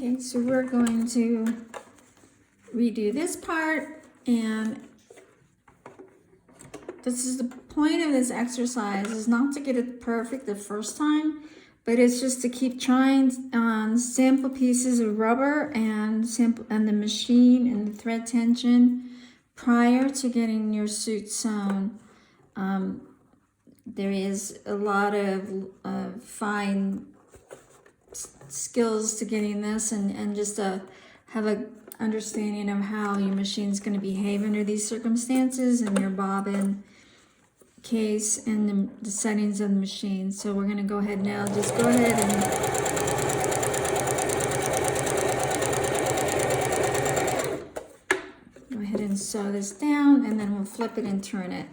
Okay, so we're going to redo this part, and this is the point of this exercise, is not to get it perfect the first time, but it's just to keep trying on sample pieces of rubber and the machine and the thread tension prior to getting your suit sewn. There is a lot of fine skills to getting this, and just to have a understanding of how your machine's going to behave under these circumstances, and your bobbin case and the settings of the machine. So we're going to go ahead now, just go ahead and sew this down, and then we'll flip it and turn it.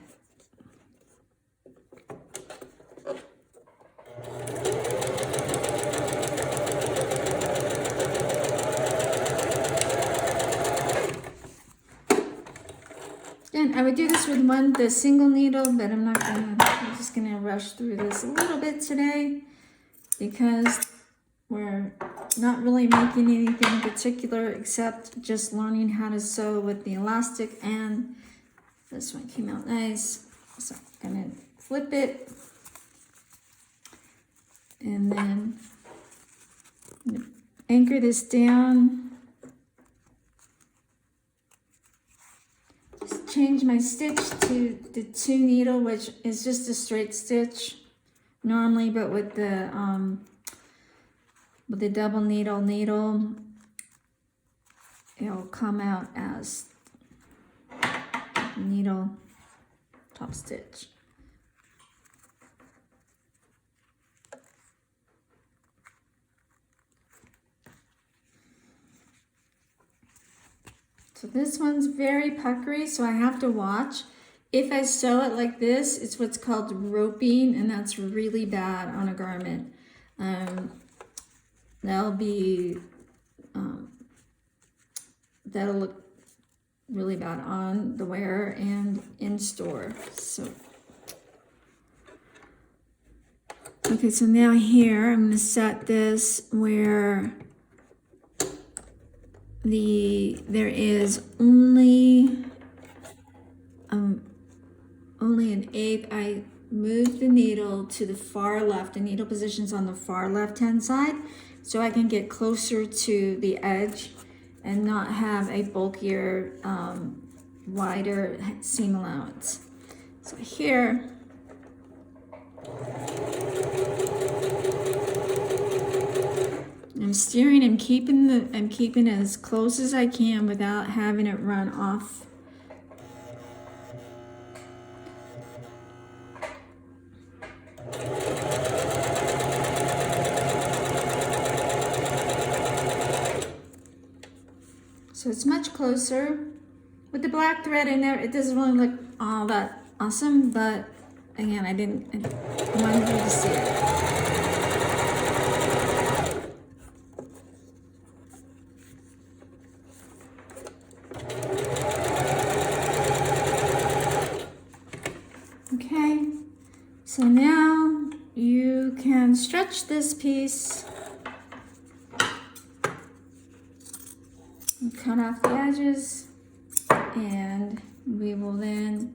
And I would do this with the single needle, but I'm just gonna rush through this a little bit today because we're not really making anything particular except just learning how to sew with the elastic, and this one came out nice. So I'm gonna flip it, and then I'm gonna anchor this down. Change my stitch to the 2 needle, which is just a straight stitch normally, but with the double needle, it'll come out as needle top stitch. So this one's very puckery, so I have to watch. If I sew it like this, it's what's called roping, and that's really bad on a garment. That'll look really bad on the wearer and in store. So, okay, so now here I'm gonna set this where there is only an 1/8. I moved the needle to the far left. The needle position's on the far left-hand side, so I can get closer to the edge and not have a bulkier, wider seam allowance. So here, I'm steering and I'm keeping it as close as I can without having it run off. So it's much closer. With the black thread in there, it doesn't really look all that awesome, but again, I wanted you to see it. Okay, so now you can stretch this piece and cut off the edges, and we will then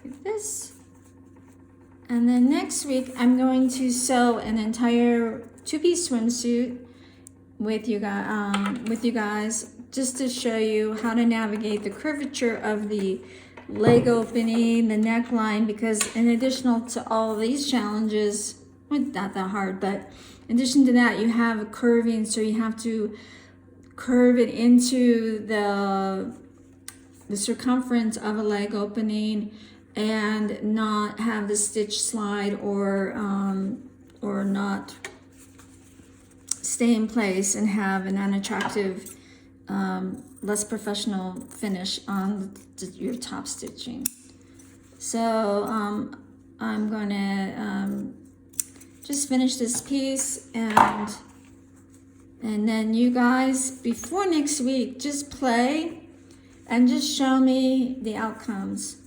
get this. And then next week, I'm going to sew an entire 2-piece swimsuit with you guys, just to show you how to navigate the curvature of the leg opening, the neckline, because in addition to all of these challenges, well, not that hard, but in addition to that, you have a curving, so you have to curve it into the circumference of a leg opening and not have the stitch slide or not stay in place and have an unattractive, less professional finish on your top stitching. So I'm gonna just finish this piece, and then you guys, before next week, just play and just show me the outcomes.